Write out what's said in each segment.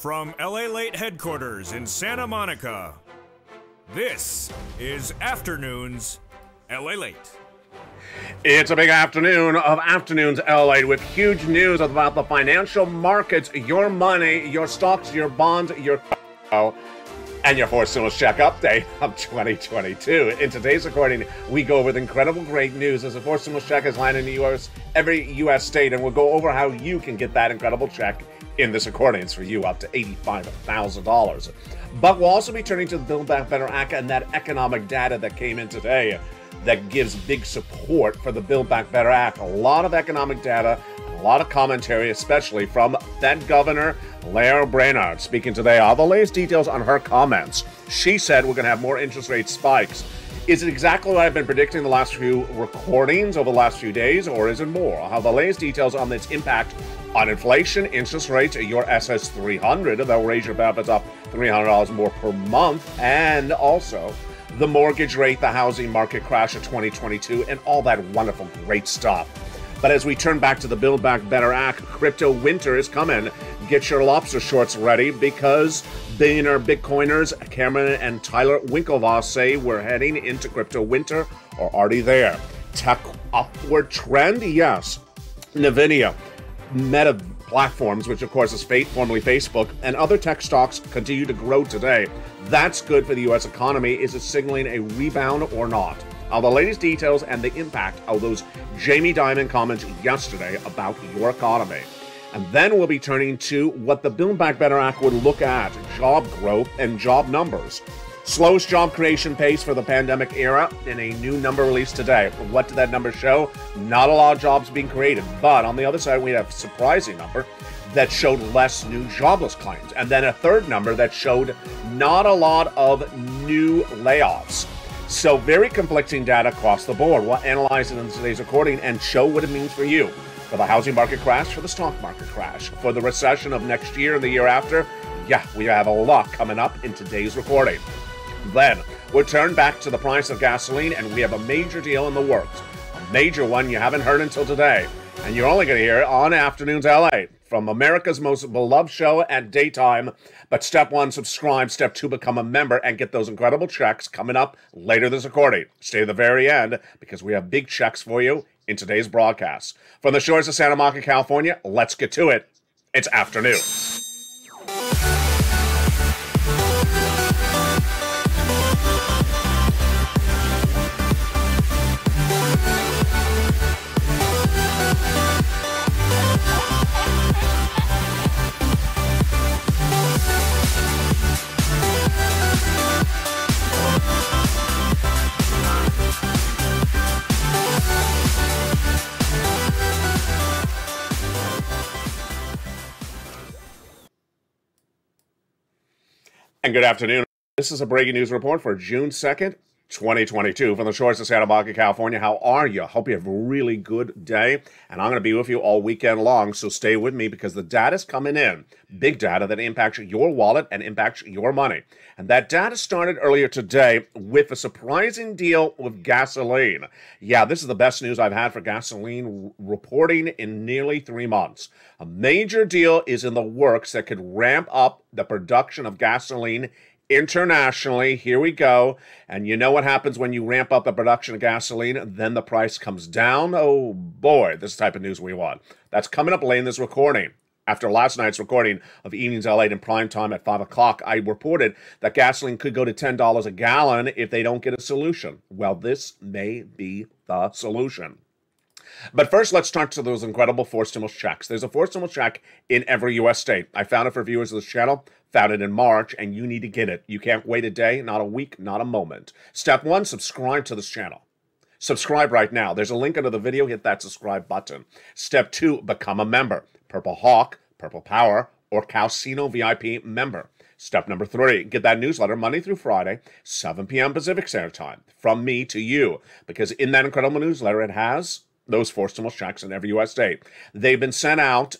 From LALATE headquarters in Santa Monica, this is Afternoons LALATE. It's a big afternoon of Afternoons LALATE with huge news about the financial markets, your money, your stocks, your bonds, your and your fourth stimulus check update of 2022. In today's recording, we go over the incredible great news as the fourth stimulus check has landed in the U.S., every U.S. state, and we'll go over how you can get that incredible check in this recording. It's for you up to $85,000. But we'll also be turning to the Build Back Better Act and that economic data that came in today that gives big support for the Build Back Better Act. A lot of economic data, a lot of commentary, especially from Fed Governor Lael Brainard, speaking today. All the latest details on her comments. She said we're going to have more interest rate spikes. Is it exactly what I've been predicting the last few recordings over the last few days, or is it more? I'll have the latest details on its impact on inflation, interest rates, your SS 300, that'll raise your benefits up $300 more per month, and also the mortgage rate, the housing market crash of 2022, and all that wonderful, great stuff. But as we turn back to the Build Back Better Act, crypto winter is coming. Get your lobster shorts ready because billionaire Bitcoiners Cameron and Tyler Winklevoss say we're heading into crypto winter or already there. Tech upward trend? Yes. NVIDIA, Meta platforms, which of course is formerly Facebook, and other tech stocks continue to grow today. That's good for the U.S. economy. Is it signaling a rebound or not? All the latest details and the impact of those Jamie Dimon comments yesterday about your economy. And then we'll be turning to what the Build Back Better Act would look at, job growth and job numbers. Slowest job creation pace for the pandemic era in a new number released today. What did that number show? Not a lot of jobs being created, but on the other side we have a surprising number that showed less new jobless claims. And then a third number that showed not a lot of new layoffs. So very conflicting data across the board. We'll analyze it in today's recording and show what it means for you. For the housing market crash, for the stock market crash, for the recession of next year and the year after. Yeah, we have a lot coming up in today's recording. Then we'll turn back to the price of gasoline, and we have a major deal in the works. A major one you haven't heard until today. And you're only going to hear it on Afternoons LA from America's most beloved show at daytime. But step one, subscribe. Step two, become a member and get those incredible checks coming up later this recording. Stay to the very end because we have big checks for you in today's broadcast. From the shores of Santa Monica, California, let's get to it. It's afternoon. And good afternoon. This is a breaking news report for June 2nd, 2022 from the shores of Santa Monica, California. How are you? Hope you have a really good day. And I'm going to be with you all weekend long, so stay with me because the data's coming in. Big data that impacts your wallet and impacts your money. And that data started earlier today with a surprising deal with gasoline. Yeah, this is the best news I've had for gasoline reporting in nearly 3 months. A major deal is in the works that could ramp up the production of gasoline internationally. Here we go. And you know what happens when you ramp up the production of gasoline? Then the price comes down. Oh boy, this is the type of news we want. That's coming up late in this recording. After last night's recording of Evenings LA in prime time at 5 o'clock, I reported that gasoline could go to $10 a gallon if they don't get a solution. Well, this may be the solution. But first, let's turn to those incredible fourth stimulus checks. There's a fourth stimulus check in every U.S. state. I found it for viewers of this channel, found it in March, and you need to get it. You can't wait a day, not a week, not a moment. Step one, subscribe to this channel. Subscribe right now. There's a link under the video. Hit that subscribe button. Step two, become a member. Purple Hawk, Purple Power, or Calcino VIP member. Step number three, get that newsletter Monday through Friday, 7 p.m. Pacific Standard Time, from me to you. Because in that incredible newsletter, it has those four stimulus checks in every U.S. state. They've been sent out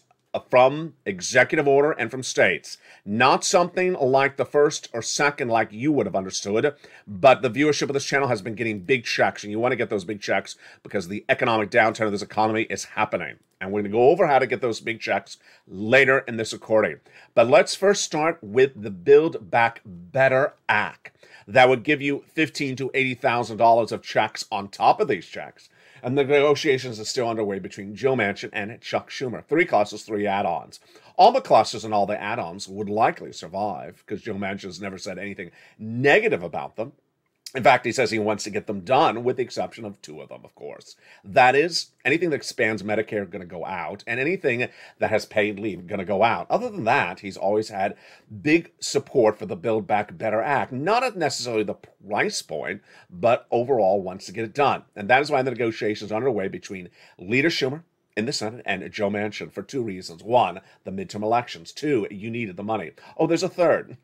from executive order and from states. Not something like the first or second like you would have understood, but the viewership of this channel has been getting big checks, and you want to get those big checks because the economic downturn of this economy is happening. And we're going to go over how to get those big checks later in this recording. But let's first start with the Build Back Better Act. That would give you $15,000 to $80,000 of checks on top of these checks. And the negotiations are still underway between Joe Manchin and Chuck Schumer. 3 clusters, 3 add-ons. All the clusters and all the add-ons would likely survive because Joe Manchin has never said anything negative about them. In fact, he says he wants to get them done, with the exception of 2 of them, of course. That is, anything that expands Medicare going to go out, and anything that has paid leave going to go out. Other than that, he's always had big support for the Build Back Better Act. Not at necessarily the price point, but overall wants to get it done. And that is why the negotiations are underway between Leader Schumer in the Senate and Joe Manchin for 2 reasons. 1, the midterm elections. 2, you needed the money. Oh, there's a third,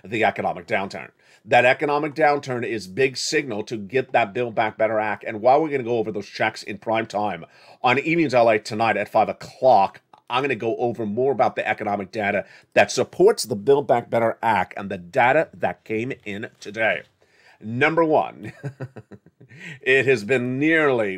the economic downturn. That economic downturn is big signal to get that Build Back Better Act. And while we're going to go over those checks in prime time on Evenings LA tonight at 5 o'clock, I'm going to go over more about the economic data that supports the Build Back Better Act and the data that came in today. Number 1, it has been nearly,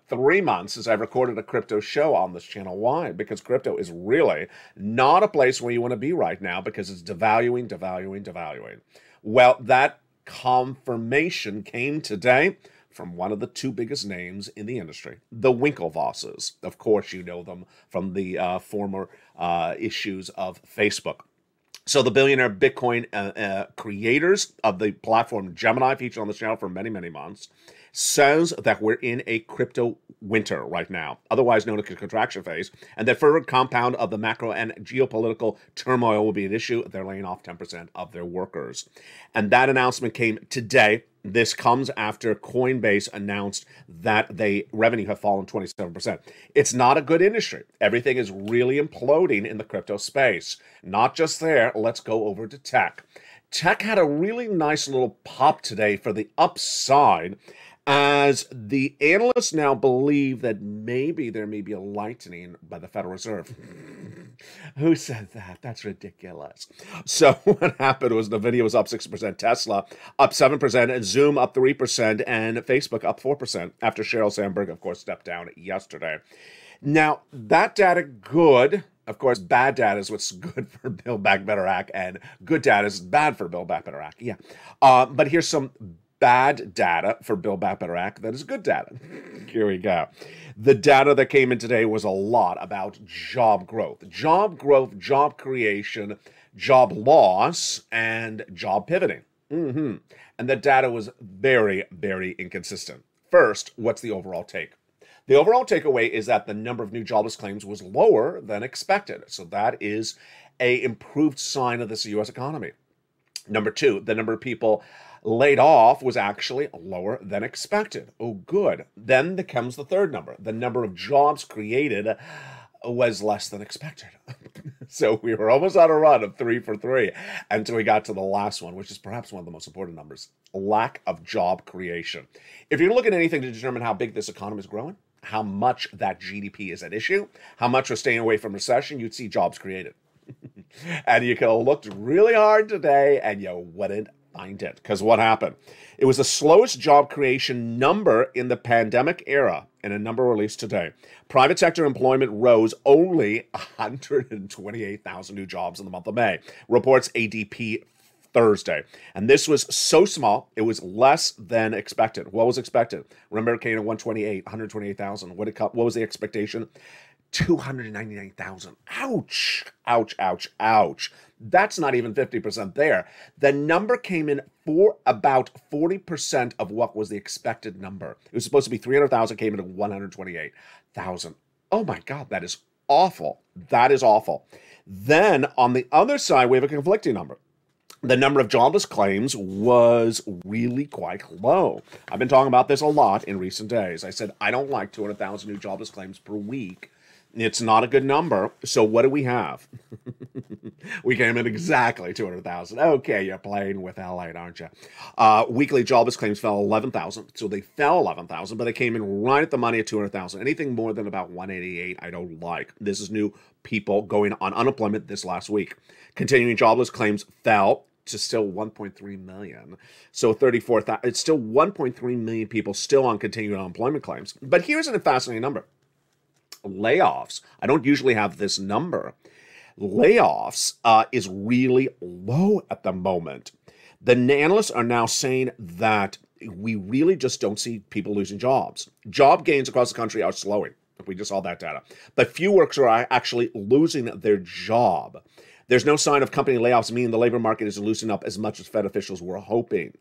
3 months since I've recorded a crypto show on this channel. Why? Because crypto is really not a place where you want to be right now because it's devaluing, devaluing, devaluing. Well, that confirmation came today from one of the 2 biggest names in the industry, the Winklevosses. Of course, you know them from the former issues of Facebook. So the billionaire Bitcoin creators of the platform Gemini, featured on the channel for many, many months, says that we're in a crypto winter right now, otherwise known as a contraction phase, and that further compound of the macro and geopolitical turmoil will be an issue. They're laying off 10% of their workers. And that announcement came today. This comes after Coinbase announced that revenue have fallen 27%. It's not a good industry. Everything is really imploding in the crypto space. Not just there. Let's go over to tech. Tech had a really nice little pop today for the upside, as the analysts now believe that maybe there may be a lightening by the Federal Reserve. Who said that? That's ridiculous. So what happened was NVIDIA was up 6%, Tesla up 7%, and Zoom up 3%, and Facebook up 4% after Sheryl Sandberg, of course, stepped down yesterday. Now, that data good. Of course, bad data is what's good for Build Back Better Act, and good data is bad for Build Back Better Act. Yeah. But here's some bad data for Build Back Better Act that is good data. Here we go. The data that came in today was a lot about job growth, job creation, job loss, and job pivoting. And the data was very, very inconsistent. First, what's the overall take? The overall takeaway is that the number of new jobless claims was lower than expected. So that is an improved sign of this U.S. economy. Number 2, the number of people laid off was actually lower than expected. Oh, good. Then comes the third number. The number of jobs created was less than expected. So we were almost on a run of 3 for 3 until we got to the last one, which is perhaps one of the most important numbers: lack of job creation. If you're looking at anything to determine how big this economy is growing, how much that GDP is at issue, how much we're staying away from recession, you'd see jobs created. And you could have looked really hard today and you wouldn't find it. Because what happened? It was the slowest job creation number in the pandemic era, and a number released today. Private sector employment rose only 128,000 new jobs in the month of May, reports ADP Thursday. And this was so small, it was less than expected. What was expected? Remember, it came at 128,000. What was the expectation? 299,000. Ouch, ouch, ouch, ouch. That's not even 50% there. The number came in for about 40% of what was the expected number. It was supposed to be 300,000, came in at 128,000. Oh my God, that is awful. That is awful. Then on the other side, we have a conflicting number. The number of jobless claims was really quite low. I've been talking about this a lot in recent days. I said, I don't like 200,000 new jobless claims per week. It's not a good number. So what do we have? We came in exactly 200,000. Okay, you're playing with LALATE, aren't you? Weekly jobless claims fell 11,000. So they fell 11,000, but they came in right at the money at 200,000. Anything more than about 188, I don't like. This is new people going on unemployment this last week. Continuing jobless claims fell to still 1.3 million. So 34,000. It's still 1.3 million people still on continuing unemployment claims. But here's a fascinating number. layoffs. I don't usually have this number. Layoffs is really low at the moment. The analysts are now saying that we really just don't see people losing jobs. Job gains across the country are slowing. We just saw that data. But few workers are actually losing their job. There's no sign of company layoffs, meaning the labor market isn't loosening up as much as Fed officials were hoping.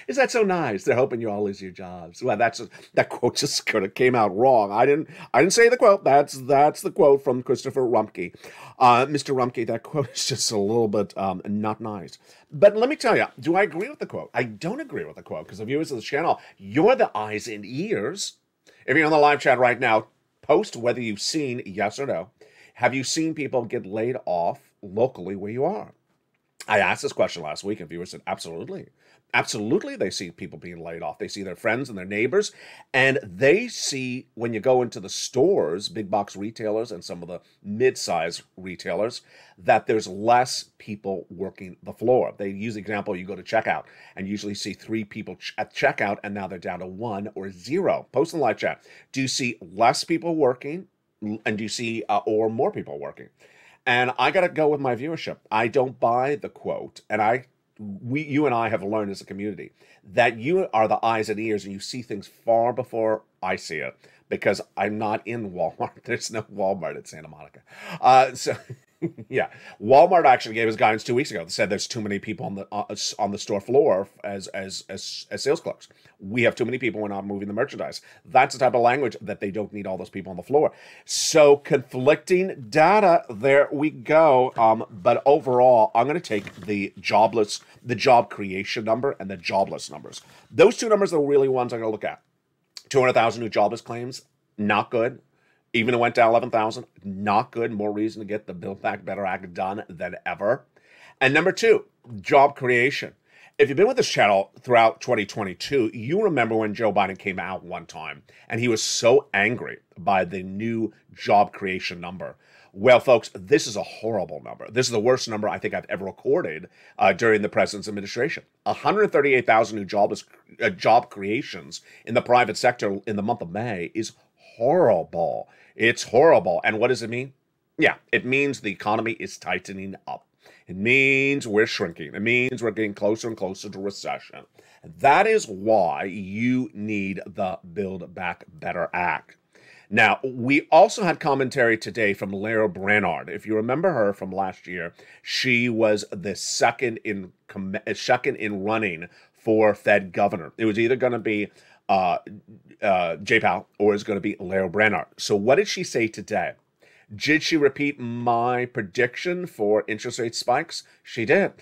Is that so nice? They're hoping you all lose your jobs. Well, that quote just kind of came out wrong. I didn't say the quote. That's the quote from Christopher Rumpke. Mr. Rumpke, that quote is just a little bit not nice. But let me tell you, do I agree with the quote? I don't agree with the quote because the viewers of the channel, you're the eyes and ears. If you're on the live chat right now, post whether you've seen, yes or no. Have you seen people get laid off locally where you are? I asked this question last week and viewers said, absolutely. Absolutely, they see people being laid off. They see their friends and their neighbors, and they see when you go into the stores, big box retailers and some of the mid-size retailers, that there's less people working the floor. They use the example, you go to checkout and usually see 3 people at checkout, and now they're down to 1 or 0. Post in the live chat. Do you see less people working, and do you see or more people working? And I got to go with my viewership. I don't buy the quote, and you and I have learned as a community that you are the eyes and ears and you see things far before I see it because I'm not in Walmart. There's no Walmart at Santa Monica. Yeah, Walmart actually gave us guidance 2 weeks ago that said there's too many people on the store floor as sales clerks. We have too many people. We're not moving the merchandise. That's the type of language that they don't need all those people on the floor. So conflicting data. There we go. But overall, I'm going to take the job creation number and the jobless numbers. Those 2 numbers are the really ones I'm going to look at. 200,000 new jobless claims, not good. Even it went down 11,000, not good. More reason to get the Build Back Better Act done than ever. And number 2, job creation. If you've been with this channel throughout 2022, you remember when Joe Biden came out one time and he was so angry by the new job creation number. Well, folks, this is a horrible number. This is the worst number I think I've ever recorded during the president's administration. 138,000 new job creations in the private sector in the month of May is horrible. It's horrible. And what does it mean? Yeah, it means the economy is tightening up. It means we're shrinking. It means we're getting closer and closer to recession. That is why you need the Build Back Better Act. Now, we also had commentary today from Lael Brainard. If you remember her from last year, she was the second in running for Fed governor. It was either going to be Jay Powell or it's going to be Lael Brainard. So what did she say today? Did she repeat my prediction for interest rate spikes? She did.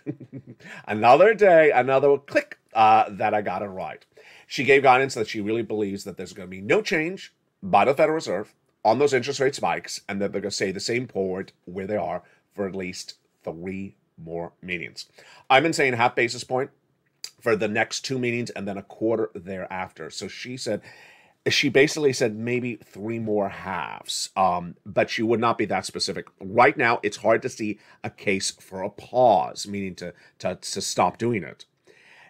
Another day, another click that I got it right. She gave guidance that she really believes that there's going to be no change by the Federal Reserve on those interest rate spikes and that they're going to stay the same forward where they are for at least 3 more meetings. I've been saying half basis point for the next 2 meetings and then a quarter thereafter. So she basically said maybe 3 more halves, but she would not be that specific. Right now, it's hard to see a case for a pause, meaning to stop doing it.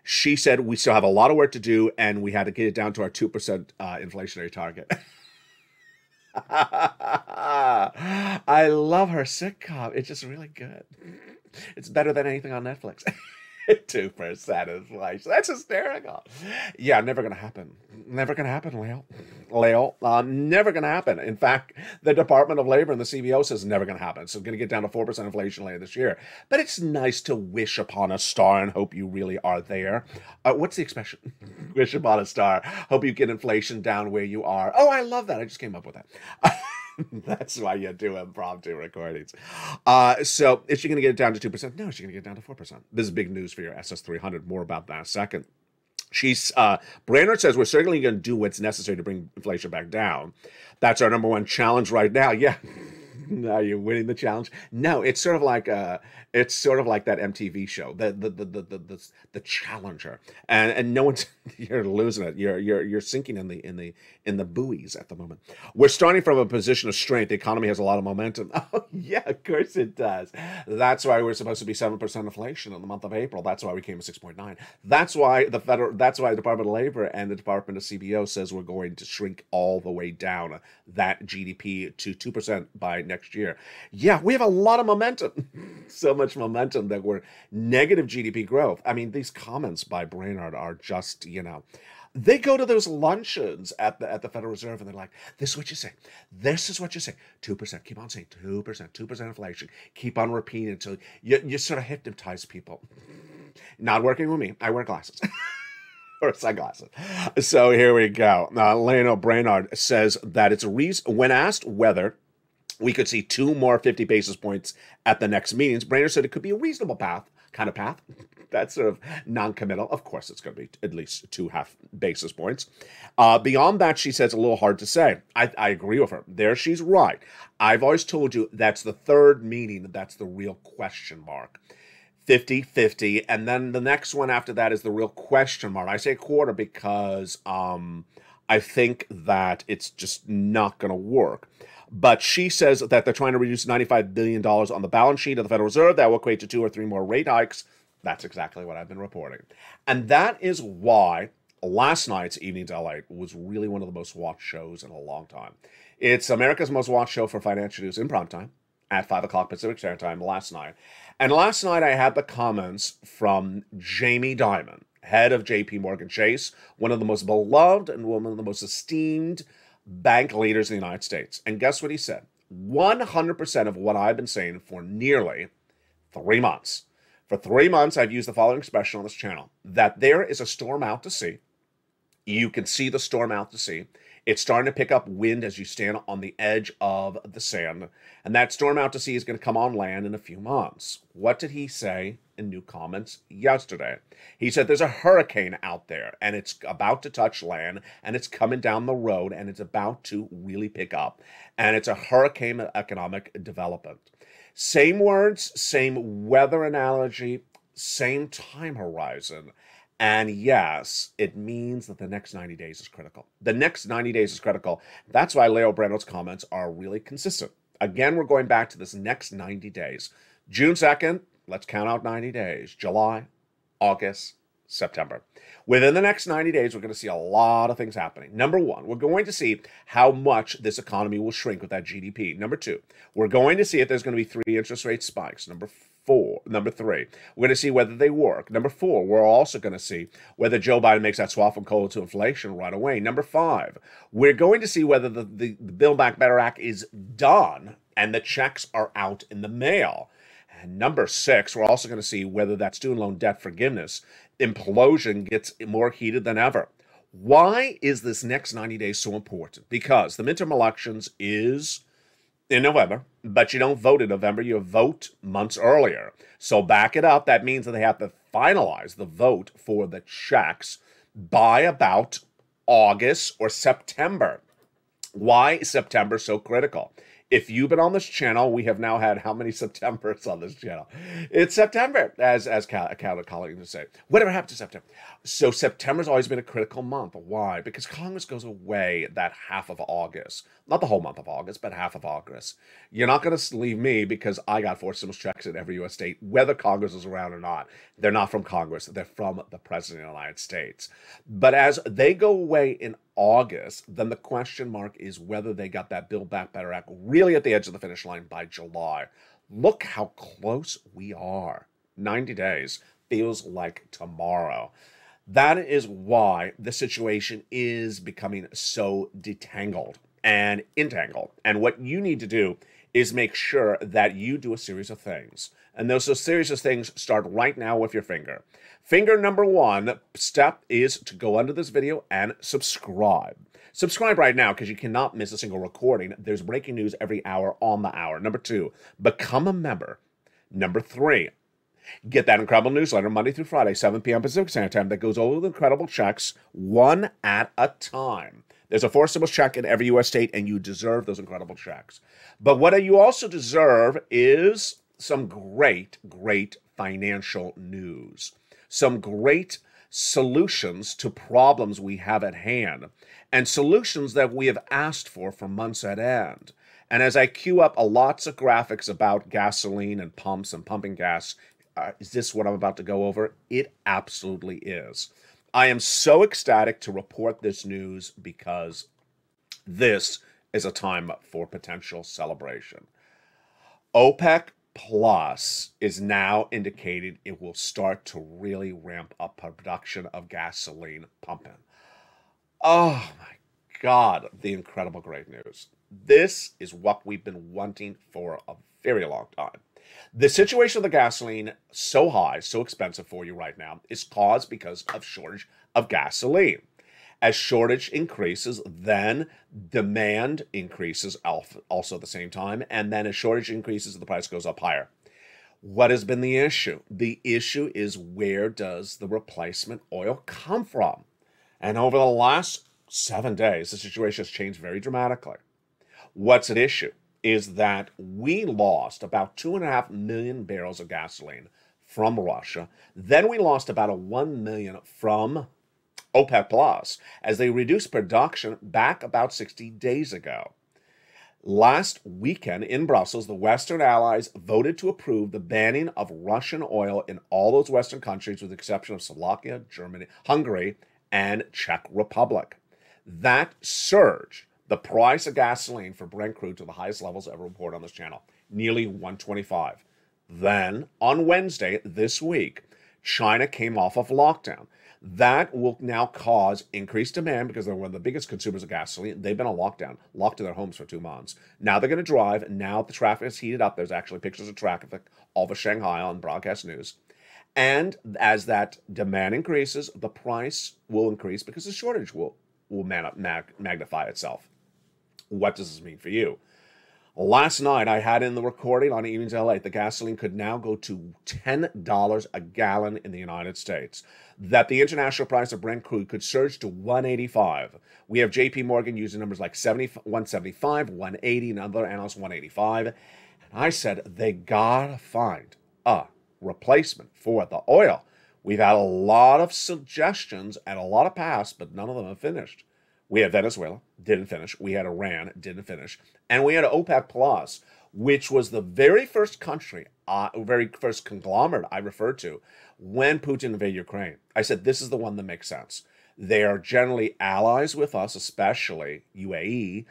She said we still have a lot of work to do and we had to get it down to our 2% inflationary target. I love her sitcom. It's just really good. It's better than anything on Netflix. 2% inflation. That's hysterical. Yeah, never going to happen. Never going to happen, Lael. Never going to happen. In fact, the Department of Labor and the CBO says never going to happen. So going to get down to 4% inflation later this year. But it's nice to wish upon a star and hope you really are there. What's the expression? Wish upon a star. Hope you get inflation down where you are. Oh, I love that. I just came up with that. That's why you do impromptu recordings. So is she going to get it down to 2%? No, she's going to get it down to 4%. This is big news for your SS300. More about that in a second. Brainard says we're certainly going to do what's necessary to bring inflation back down. That's our number 1 challenge right now. Yeah, Are you winning the challenge? No, it's sort of like that MTV show, the Challenger, and no one's you're losing it. You're sinking in the buoys at the moment. We're starting from a position of strength. The economy has a lot of momentum. Oh yeah, of course it does. That's why we're supposed to be 7% inflation in the month of April. That's why we came to 6.9. That's why the Department of Labor and the Department of CBO says we're going to shrink all the way down that GDP to 2% by next year. Yeah, we have a lot of momentum. So much momentum that we're negative GDP growth. I mean, these comments by Brainard are just, they go to those luncheons at the Federal Reserve and they're like, this is what you say. This is what you say. 2%. Keep on saying 2% inflation. Keep on repeating until you sort of hypnotize people. Not working with me. I wear glasses. Or sunglasses. So here we go. Leno Brainard says that it's a reason, when asked whether we could see 2 more 50 basis points at the next meetings, Brainard said it could be a reasonable path. That's sort of non-committal. Of course, it's going to be at least 2 half basis points. Beyond that, she says, a little hard to say. I agree with her. There, she's right. I've always told you that's the third meeting. That's the real question mark. 50-50, and then the next one after that is the real question mark. I say a quarter because I think that it's just not going to work. But she says that they're trying to reduce $95 billion on the balance sheet of the Federal Reserve. That will equate to 2 or 3 more rate hikes. That's exactly what I've been reporting. And that is why last night's Evenings LA was really one of the most watched shows in a long time. It's America's most watched show for financial news in prime time at 5 o'clock Pacific Standard Time last night. And last night I had the comments from Jamie Dimon, head of JP Morgan Chase, one of the most beloved and one of the most esteemed bank leaders in the United States. And guess what he said? 100% of what I've been saying for nearly 3 months. For 3 months, I've used the following expression on this channel, that there is a storm out to sea. You can see the storm out to sea. It's starting to pick up wind as you stand on the edge of the sand. And that storm out to sea is going to come on land in a few months. What did he say in new comments yesterday? He said there's a hurricane out there and it's about to touch land and it's coming down the road and it's about to really pick up. And it's a hurricane of economic development. Same words, same weather analogy, same time horizon. And yes, it means that the next 90 days is critical. The next 90 days is critical. That's why Leo Brainard's comments are really consistent. Again, we're going back to this next 90 days. June 2nd, let's count out 90 days. July, August, September. Within the next 90 days, we're going to see a lot of things happening. Number 1, we're going to see how much this economy will shrink with that GDP. Number 2, we're going to see if there's going to be 3 interest rate spikes. Number 3, we're going to see whether they work. Number 4, we're also going to see whether Joe Biden makes that swap from coal to inflation right away. Number 5, we're going to see whether the Build Back Better Act is done and the checks are out in the mail. And number 6, we're also going to see whether that student loan debt forgiveness implosion gets more heated than ever. Why is this next 90 days so important? Because the midterm elections is in November, but you don't vote in November, you vote months earlier. So back it up. That means that they have to finalize the vote for the checks by about August or September. Why is September so critical? If you've been on this channel, we have now had how many Septembers on this channel? It's September, as colleagues would say. Whatever happened to September? So September's always been a critical month. Why? Because Congress goes away that half of August. Not the whole month of August, but half of August. You're not going to leave me because I got 4 stimulus checks in every U.S. state, whether Congress is around or not. They're not from Congress. They're from the President of the United States. But as they go away in August, then the question mark is whether they got that Build Back Better Act really at the edge of the finish line by July. Look how close we are. 90 days feels like tomorrow. That is why the situation is becoming so detangled and entangled. And what you need to do is make sure that you do a series of things. And those series of things start right now with your finger. Finger number 1 step is to go under this video and subscribe. Subscribe right now because you cannot miss a single recording. There's breaking news every hour on the hour. Number 2, become a member. Number 3, get that incredible newsletter Monday through Friday, 7 p.m. Pacific Standard Time that goes over the incredible checks one at a time. There's a fourth stimulus check in every U.S. state, and you deserve those incredible checks. But what you also deserve is some great, great financial news. Some great solutions to problems we have at hand, and solutions that we have asked for months at end. And as I queue up lots of graphics about gasoline and pumps and pumping gas, is this what I'm about to go over? It absolutely is. I am so ecstatic to report this news because this is a time for potential celebration. OPEC Plus is now indicated it will start to really ramp up production of gasoline pumping. Oh my God, the incredible great news. This is what we've been wanting for a very long time. The situation of the gasoline so high, so expensive for you right now is caused because of shortage of gasoline. As shortage increases, then demand increases also at the same time. And then as shortage increases, the price goes up higher. What has been the issue? The issue is, where does the replacement oil come from? And over the last 7 days, the situation has changed very dramatically. What's at issue is that we lost about 2.5 million barrels of gasoline from Russia. Then we lost about 1 million from OPEC Plus as they reduced production back about 60 days ago. Last weekend in Brussels, the Western allies voted to approve the banning of Russian oil in all those Western countries with the exception of Slovakia, Germany, Hungary, and Czech Republic. That surged the price of gasoline for Brent crude to the highest levels ever reported on this channel, nearly 125. Then, on Wednesday this week, China came off of lockdown. That will now cause increased demand because they're one of the biggest consumers of gasoline. They've been on lockdown, locked in their homes for 2 months. Now they're going to drive. Now the traffic is heated up. There's actually pictures of traffic all over Shanghai on broadcast news. And as that demand increases, the price will increase because the shortage will magnify itself. What does this mean for you? Last night, I had in the recording on Evenings LALATE, the gasoline could now go to $10 a gallon in the United States. That the international price of Brent crude could surge to $185. We have JP Morgan using numbers like 175, 180, and other analysts 185. And I said, they gotta find a replacement for the oil. We've had a lot of suggestions and a lot of past, but none of them have finished. We had Venezuela, didn't finish. We had Iran, didn't finish. And we had OPEC Plus, which was the very first country, very first conglomerate I referred to when Putin invaded Ukraine. I said, this is the one that makes sense. They are generally allies with us, especially UAE.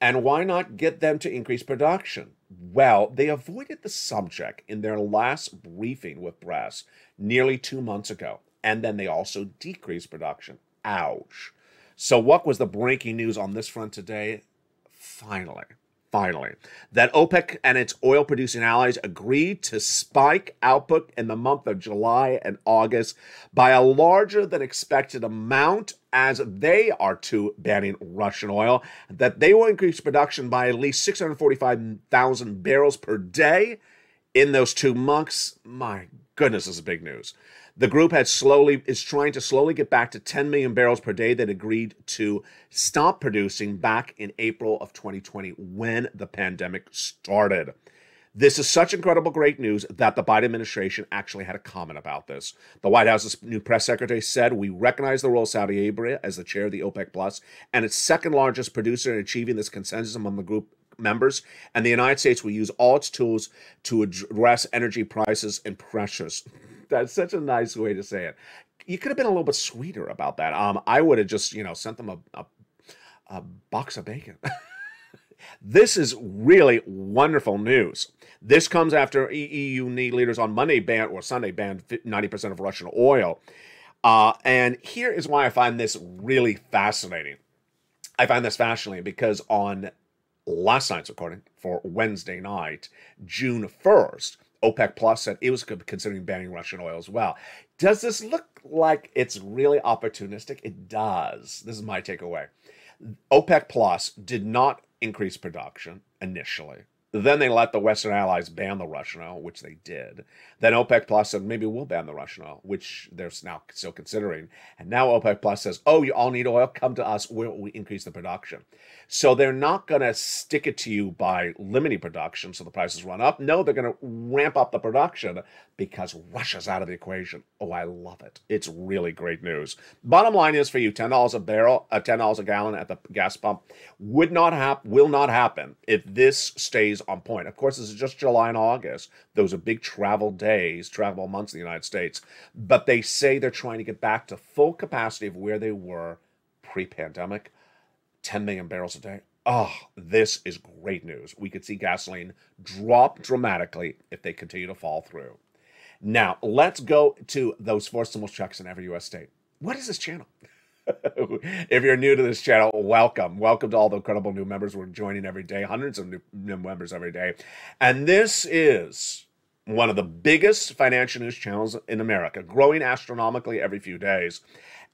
And why not get them to increase production? Well, they avoided the subject in their last briefing with press nearly 2 months ago. And then they also decreased production. Ouch. So what was the breaking news on this front today? Finally, that OPEC and its oil-producing allies agreed to spike output in the month of July and August by a larger than expected amount as they are too banning Russian oil, that they will increase production by at least 645,000 barrels per day in those 2 months. My goodness, this is big news. The group is trying to slowly get back to 10 million barrels per day that agreed to stop producing back in April of 2020 when the pandemic started. This is such incredible great news that the Biden administration actually had a comment about this. The White House's new press secretary said, we recognize the role of Saudi Arabia as the chair of the OPEC Plus and its second largest producer in achieving this consensus among the group members, and the United States will use all its tools to address energy prices and pressures. That's such a nice way to say it. You could have been a little bit sweeter about that. I would have just, sent them a box of bacon. This is really wonderful news. This comes after EU leaders on Sunday banned 90% of Russian oil. And here is why I find this really fascinating. I find this fascinating because on last night's recording for Wednesday night, June 1st, OPEC Plus said it was considering banning Russian oil as well. Does this look like it's really opportunistic? It does. This is my takeaway. OPEC Plus did not increase production initially. Then they let the Western allies ban the Russian oil, which they did. Then OPEC Plus said, maybe we'll ban the Russian oil, which they're now still considering. And now OPEC Plus says, oh, you all need oil? Come to us. We increase the production. So they're not going to stick it to you by limiting production so the prices run up. No, they're going to ramp up the production because Russia's out of the equation. Oh, I love it. It's really great news. Bottom line is for you, $10 a barrel, $10 a gallon at the gas pump will not happen if this stays on point. Of course, this is just July and August. Those are big travel days, travel months in the United States. But they say they're trying to get back to full capacity of where they were pre-pandemic, 10 million barrels a day. Oh, this is great news. We could see gasoline drop dramatically if they continue to fall through. Now, let's go to those forced stimulus checks in every U.S. state. What is this channel? If you're new to this channel, welcome. Welcome to all the incredible new members we're joining every day, hundreds of new members every day. And this is one of the biggest financial news channels in America, growing astronomically every few days.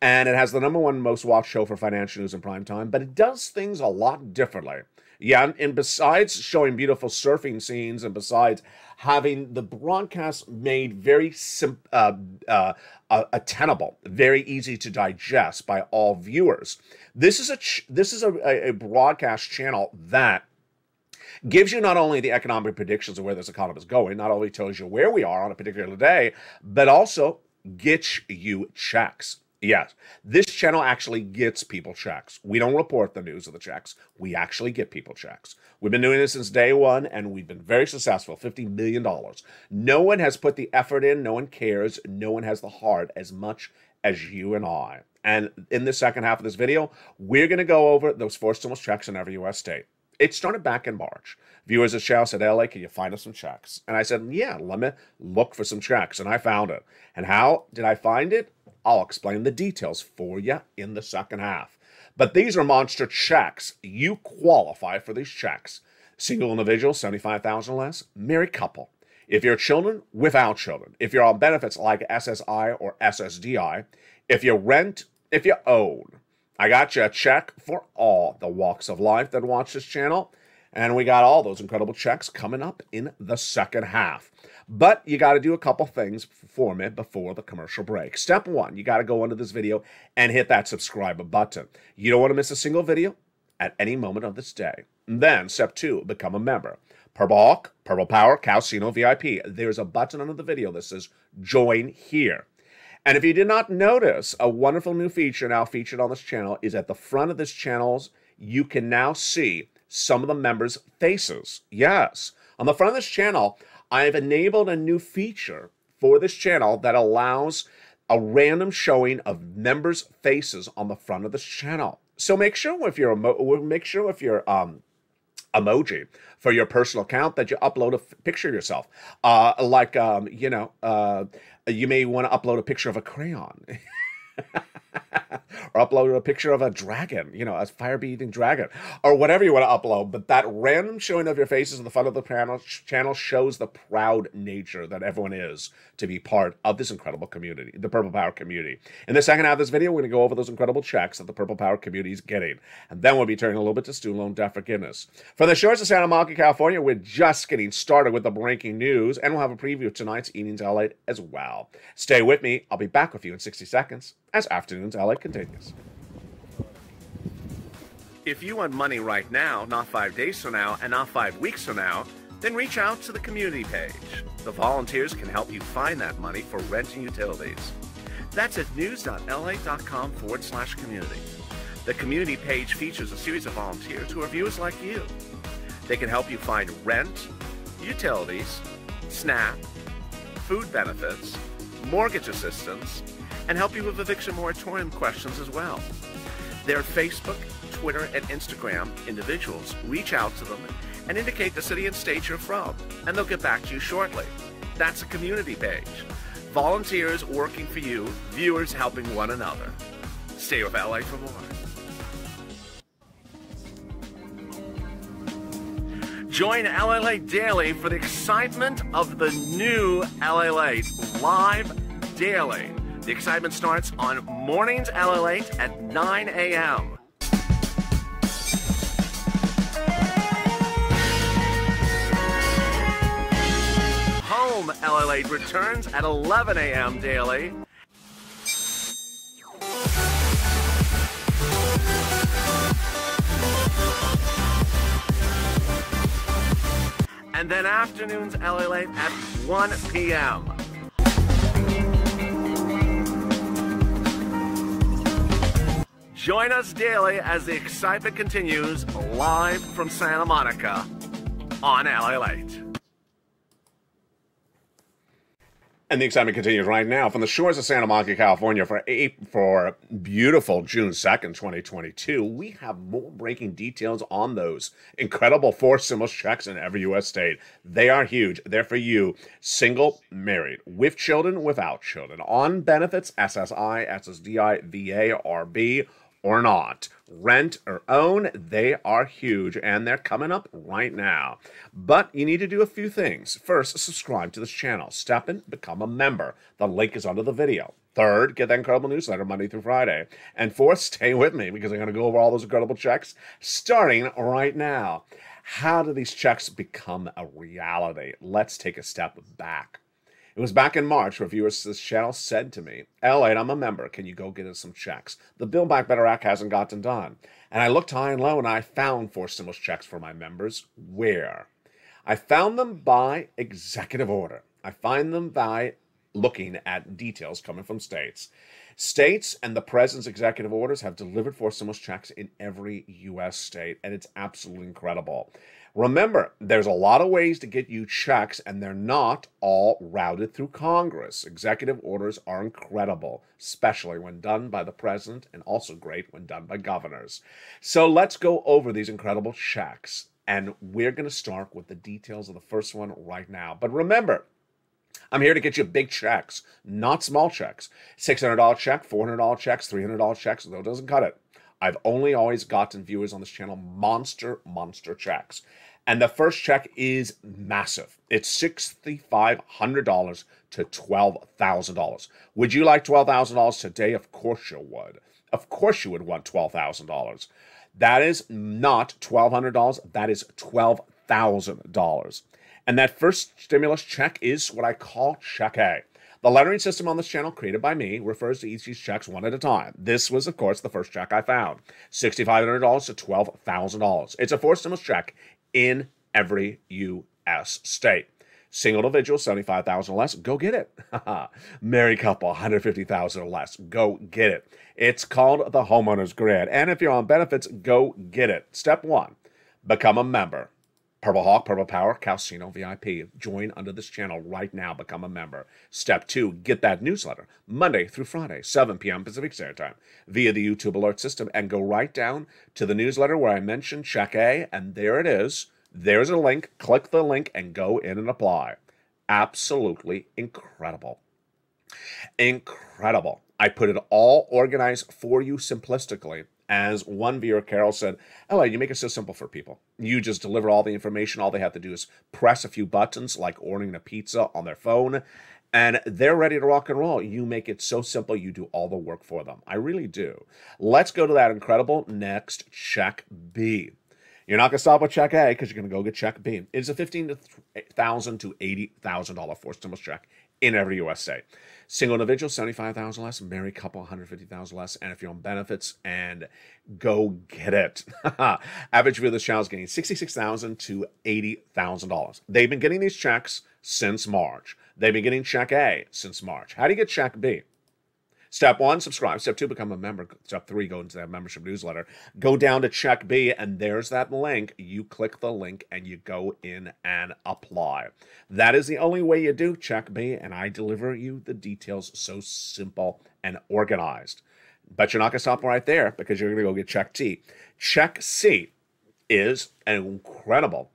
And it has the #1 most watched show for financial news in prime time, but it does things a lot differently. Yeah, and besides showing beautiful surfing scenes and besides having the broadcast made very attainable, very easy to digest by all viewers, this is a broadcast channel that gives you not only the economic predictions of where this economy is going, not only tells you where we are on a particular day, but also gets you checks. Yes, this channel actually gets people checks. We don't report the news of the checks. We actually get people checks. We've been doing this since day one, and we've been very successful, $50 million. No one has put the effort in. No one cares. No one has the heart as much as you and I. And in the second half of this video, we're going to go over those forced stimulus checks in every U.S. state. It started back in March. Viewers of the show said, LA, can you find us some checks? And I said, yeah, let me look for some checks. And I found it. And how did I find it? I'll explain the details for you in the second half. But these are monster checks. You qualify for these checks. Single individual, $75,000 or less. Married couple. If you're children, without children. If you're on benefits like SSI or SSDI. If you rent, if you own. I got you a check for all the walks of life that watch this channel. And we got all those incredible checks coming up in the second half. But you got to do a couple things for me before the commercial break. Step 1, you got to go under this video and hit that subscribe button. You don't want to miss a single video at any moment of this day. And then step 2, become a member. Purple Hawk, Purple Power, Calcino VIP. There's a button under the video that says join here. And if you did not notice, a wonderful new feature now featured on this channel is at the front of this channel, you can now see some of the members' faces. Yes, on the front of this channel, I've enabled a new feature for this channel that allows a random showing of members' faces on the front of this channel. So make sure if you're emoji for your personal account that you upload a picture of yourself. You may want to upload a picture of a crayon. Or upload a picture of a dragon, a fire-breathing dragon, or whatever you want to upload. But that random showing of your faces in the front of the channel shows the proud nature that everyone is to be part of this incredible community, the Purple Power community. In the second half of this video, we're going to go over those incredible checks that the Purple Power community is getting. And then we'll be turning a little bit to student loan debt forgiveness. From the shores of Santa Monica, California, we're just getting started with the breaking news, and we'll have a preview of tonight's Evenings LALATE as well. Stay with me. I'll be back with you in 60 seconds as Afternoons LALATE continues. If you want money right now, not 5 days from now, and not 5 weeks from now, then reach out to the community page. The volunteers can help you find that money for rent and utilities. That's at news.la.com/community. The community page features a series of volunteers who are viewers like you. They can help you find rent, utilities, SNAP, food benefits, mortgage assistance, and help you with eviction moratorium questions as well. Their Facebook, Twitter, and Instagram individuals reach out to them and indicate the city and state you're from, and they'll get back to you shortly. That's a community page. Volunteers working for you, viewers helping one another. Stay with LA for more. Join LALATE daily for the excitement of the new LALATE live daily. The excitement starts on mornings LALATE at 9 a.m. a.m. LALATE returns at 11 a.m. daily. And then afternoons LALATE at 1 p.m. Join us daily as the excitement continues live from Santa Monica on LALATE. And the excitement continues right now from the shores of Santa Monica, California for beautiful June 2nd, 2022. We have more breaking details on those incredible 4 stimulus checks in every U.S. state. They are huge. They're for you, single, married, with children, without children, on benefits, SSI, SSDI, VA, RB, or not. Rent or own, they are huge, and they're coming up right now. But you need to do a few things. First, subscribe to this channel. Step in, become a member. The link is under the video. Third, get that incredible newsletter Monday through Friday. And fourth, stay with me because I'm going to go over all those incredible checks starting right now. How do these checks become a reality? Let's take a step back. It was back in March where viewers to this channel said to me, LALATE, I'm a member. Can you go get us some checks? The Build Back Better Act hasn't gotten done. And I looked high and low and I found 4 stimulus checks for my members. Where? I found them by executive order. I find them by looking at details coming from states. States and the president's executive orders have delivered 4 stimulus checks in every U.S. state, and it's absolutely incredible. Remember, there's a lot of ways to get you checks, and they're not all routed through Congress. Executive orders are incredible, especially when done by the president, and also great when done by governors. So let's go over these incredible checks, and we're going to start with the details of the first one right now. But remember, I'm here to get you big checks, not small checks. $600 check, $400 checks, $300 checks, though it doesn't cut it. I've only always gotten viewers on this channel monster checks. And the first check is massive. It's $6,500 to $12,000. Would you like $12,000 today? Of course you would. Of course you would want $12,000. That is not $1,200. That is $12,000. And that first stimulus check is what I call Check A. The lettering system on this channel, created by me, refers to each of these checks one at a time. This was, of course, the first check I found. $6,500 to $12,000. It's a 4 stimulus check in every U.S. state. Single individual, $75,000 or less, go get it. Married couple, $150,000 or less, go get it. It's called the Homeowners Grid. And if you're on benefits, go get it. Step 1, become a member. Purple Hawk, Purple Power, Calcino VIP. Join under this channel right now. Become a member. Step 2, get that newsletter Monday through Friday, 7 p.m. Pacific Standard Time via the YouTube alert system, and go right down to the newsletter where I mentioned Check A, and there it is. There's a link. Click the link and go in and apply. Absolutely incredible. Incredible. I put it all organized for you simplistically. As one viewer, Carol, said, LA, you make it so simple for people. You just deliver all the information. All they have to do is press a few buttons, like ordering a pizza on their phone, and they're ready to rock and roll. You make it so simple. You do all the work for them. I really do. Let's go to that incredible next Check B. You're not going to stop with Check A because you're going to go get Check B. It's a $15,000 to $80,000 4 stimulus check in every U.S. state. Single individual, $75,000 less. Married couple, $150,000 less. And if you're on benefits, and go get it. Average viewer of this channel is getting $66,000 to $80,000. They've been getting these checks since March. They've been getting Check A since March. How do you get Check B? Step 1, subscribe. Step 2, become a member. Step 3, go into that membership newsletter. Go down to Check B, and there's that link. You click the link, and you go in and apply. That is the only way you do Check B, and I deliver you the details so simple and organized. But you're not going to stop right there because you're going to go get Check T. Check C is an incredible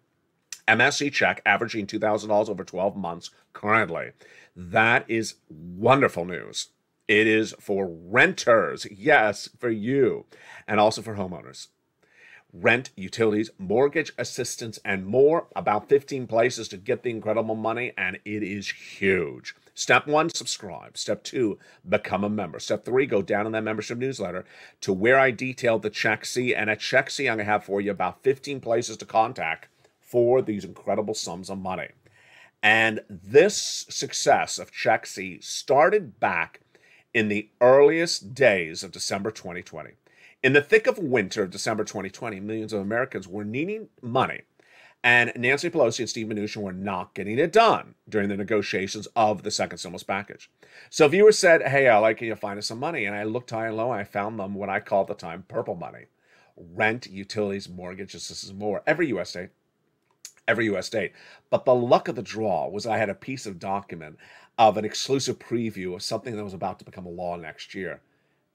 MSc check averaging $2,000 over 12 months currently. That is wonderful news. It is for renters, yes, for you, and also for homeowners. Rent, utilities, mortgage assistance, and more. About 15 places to get the incredible money, and it is huge. Step 1, subscribe. Step 2, become a member. Step 3, go down in that membership newsletter to where I detailed the Check C. And at Check C, I'm going to have for you about 15 places to contact for these incredible sums of money. And this success of Msc started back in the earliest days of December 2020. In the thick of winter of December 2020, millions of Americans were needing money, and Nancy Pelosi and Steve Mnuchin were not getting it done during the negotiations of the second stimulus package. So viewers said, hey, can you find us some money? And I looked high and low, and I found them what I called at the time purple money. Rent, utilities, mortgages, this is more. Every U.S. state. But the luck of the draw was I had a piece of document of an exclusive preview of something that was about to become a law next year.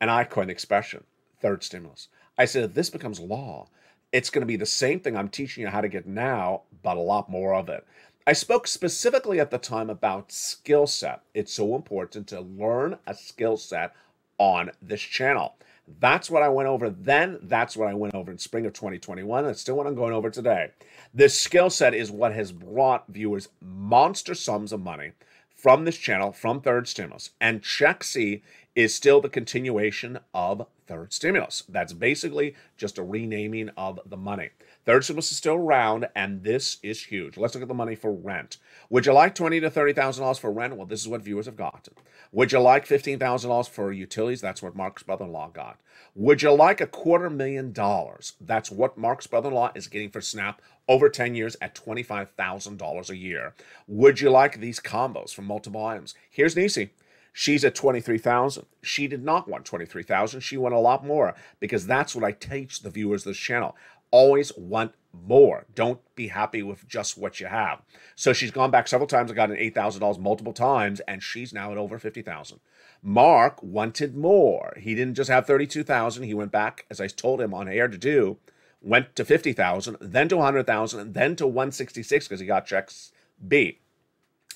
And I coined the expression, third stimulus. I said, if this becomes law, it's going to be the same thing I'm teaching you how to get now, but a lot more of it. I spoke specifically at the time about skill set. It's so important to learn a skill set on this channel. That's what I went over then. That's what I went over in spring of 2021. That's still what I'm going over today. This skill set is what has brought viewers monster sums of money from this channel, from third stimulus. And Msc is still the continuation of third stimulus. That's basically just a renaming of the money. Third stimulus is still around, and this is huge. Let's look at the money for rent. Would you like $20,000 to $30,000 for rent? Well, this is what viewers have gotten. Would you like $15,000 for utilities? That's what Mark's brother-in-law got. Would you like $250,000? That's what Mark's brother-in-law is getting for SNAP over 10 years at $25,000 a year. Would you like these combos from multiple items? Here's Nisi. She's at $23,000. She did not want $23,000. She wanted a lot more, because that's what I teach the viewers of this channel. Always want more. Don't be happy with just what you have. So she's gone back several times and gotten $8,000 multiple times, and she's now at over $50,000. Mark wanted more. He didn't just have $32,000. He went back, as I told him on air to do, went to $50,000, then to $100,000, then to $166 because he got checks B.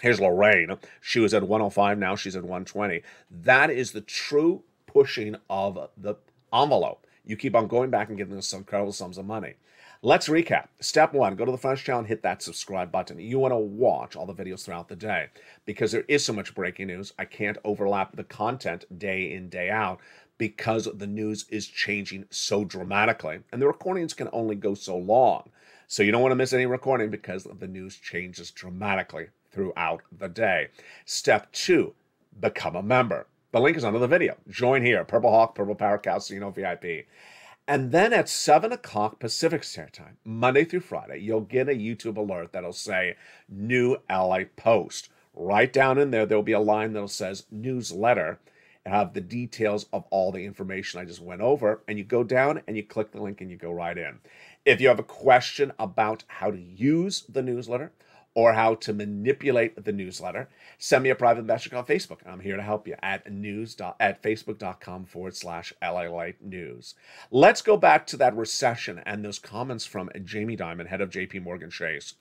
Here's Lorraine. She was at 105. Now she's at 120. That is the true pushing of the envelope. You keep on going back and getting some incredible sums of money. Let's recap. Step one, go to the French channel and hit that subscribe button. You want to watch all the videos throughout the day because there is so much breaking news. I can't overlap the content day in, day out because the news is changing so dramatically. And the recordings can only go so long. So you don't want to miss any recording because the news changes dramatically throughout the day. Step two, become a member. The link is under the video. Join here, Purple Hawk, Purple Power Casino VIP. And then at 7 o'clock Pacific Standard Time, Monday through Friday, you'll get a YouTube alert that'll say new LA post. Right down in there, there'll be a line that'll says newsletter and have the details of all the information I just went over. And you go down and you click the link and you go right in. If you have a question about how to use the newsletter, or how to manipulate the newsletter, send me a private message on Facebook. I'm here to help you at facebook.com/LALATE news. Let's go back to that recession and those comments from Jamie Dimon, head of JP Morgan Chase,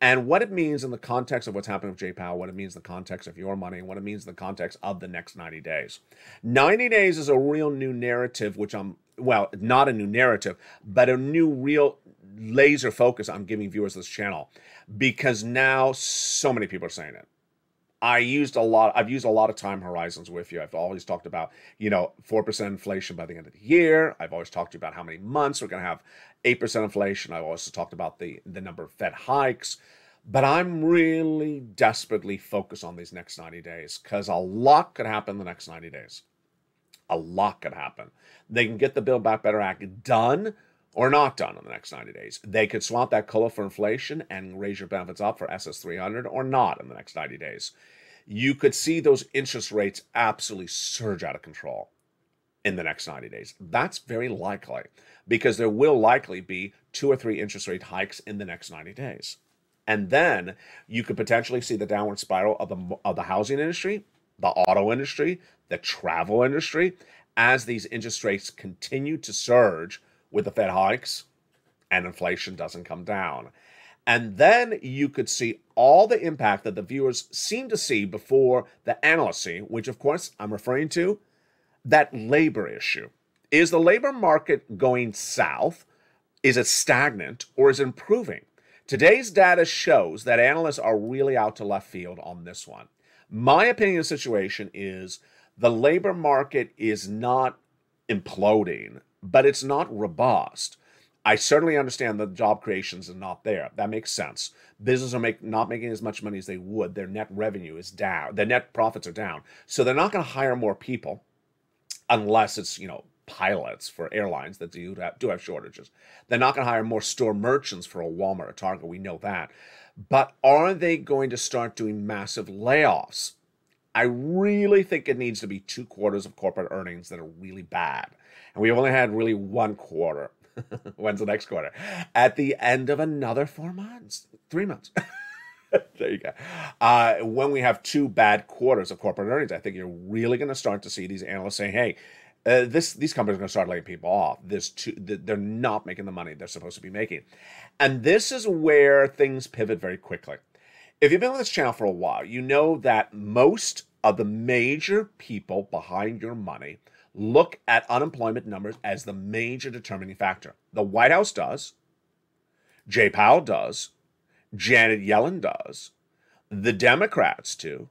and what it means in the context of what's happening with Jay Powell, what it means in the context of your money, and what it means in the context of the next 90 days. 90 days is a real new narrative, which well, not a new narrative, but a new real laser focus I'm giving viewers of this channel, because now so many people are saying it. I've used a lot of time horizons with you. I've always talked about, 4% inflation by the end of the year. I've always talked to you about how many months we're going to have 8% inflation. I've also talked about the number of Fed hikes. But I'm really desperately focused on these next 90 days because a lot could happen in the next 90 days. A lot could happen. They can get the Build Back Better Act done or not done in the next 90 days. They could swap that COLA for inflation and raise your benefits up for SS300 or not in the next 90 days. You could see those interest rates absolutely surge out of control in the next 90 days. That's very likely because there will likely be 2 or 3 interest rate hikes in the next 90 days. And then you could potentially see the downward spiral of the housing industry, the auto industry, the travel industry, as these interest rates continue to surge with the Fed hikes and inflation doesn't come down. And then you could see all the impact that the viewers seem to see before the analysts see, which of course I'm referring to, that labor issue. Is the labor market going south? Is it stagnant or is it improving? Today's data shows that analysts are really out to left field on this one. My opinion of the situation is the labor market is not imploding, but it's not robust. I certainly understand the job creations are not there. That makes sense. Businesses are not making as much money as they would. Their net revenue is down. Their net profits are down. So they're not going to hire more people unless it's, pilots for airlines that do have shortages. They're not going to hire more store merchants for a Walmart or Target. We know that. But are they going to start doing massive layoffs? I really think it needs to be 2 quarters of corporate earnings that are really bad. And we've only had really 1 quarter. When's the next quarter? At the end of another 4 months, 3 months. There you go. When we have 2 bad quarters of corporate earnings, I think you're really going to start to see these analysts saying, hey, these companies are going to start laying people off. They're not making the money they're supposed to be making. And this is where things pivot very quickly. If you've been on this channel for a while, you know that most of the major people behind your money look at unemployment numbers as the major determining factor. The White House does. Jay Powell does. Janet Yellen does. The Democrats do.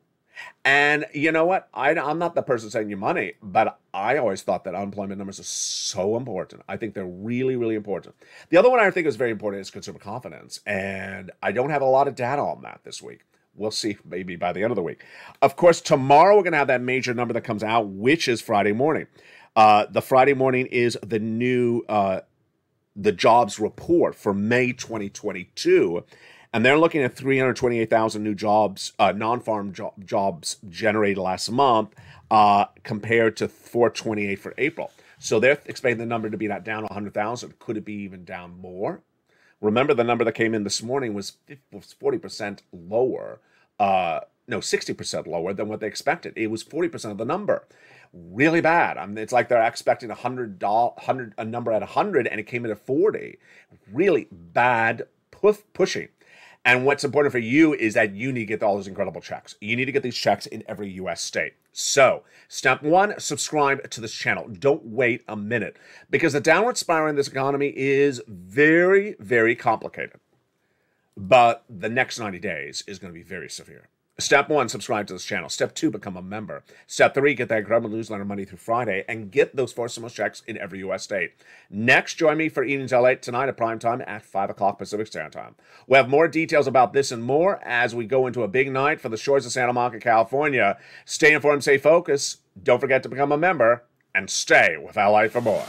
And you know what? I'm not the person saying your money, but I always thought that unemployment numbers are so important. I think they're really, really important. The other one I think is very important is consumer confidence. And I don't have a lot of data on that this week. We'll see maybe by the end of the week. Of course, tomorrow we're going to have that major number that comes out, which is Friday morning. The Friday morning is the new the jobs report for May 2022. And they're looking at 328,000 new jobs, non-farm jobs generated last month compared to 428 for April. So they're expecting the number to be down 100,000. Could it be even down more? Remember, the number that came in this morning was 40% lower. No, 60% lower than what they expected. It was 40% of the number. Really bad. I mean, it's like they're expecting a number at 100, and it came in at 40. Really bad pushing. And what's important for you is that you need to get all those incredible checks. You need to get these checks in every U.S. state. So, step 1, subscribe to this channel. Don't wait a minute, because the downward spiral in this economy is very, very complicated. But the next 90 days is going to be very severe. Step 1, subscribe to this channel. Step 2, become a member. Step 3, get that incredible newsletter Monday through Friday and get those 4 stimulus checks in every U.S. state. Next, join me for Evenings LA tonight at prime time at 5 o'clock Pacific Standard Time. We'll have more details about this and more as we go into a big night for the shores of Santa Monica, California. Stay informed, stay focused. Don't forget to become a member and stay with LA for more.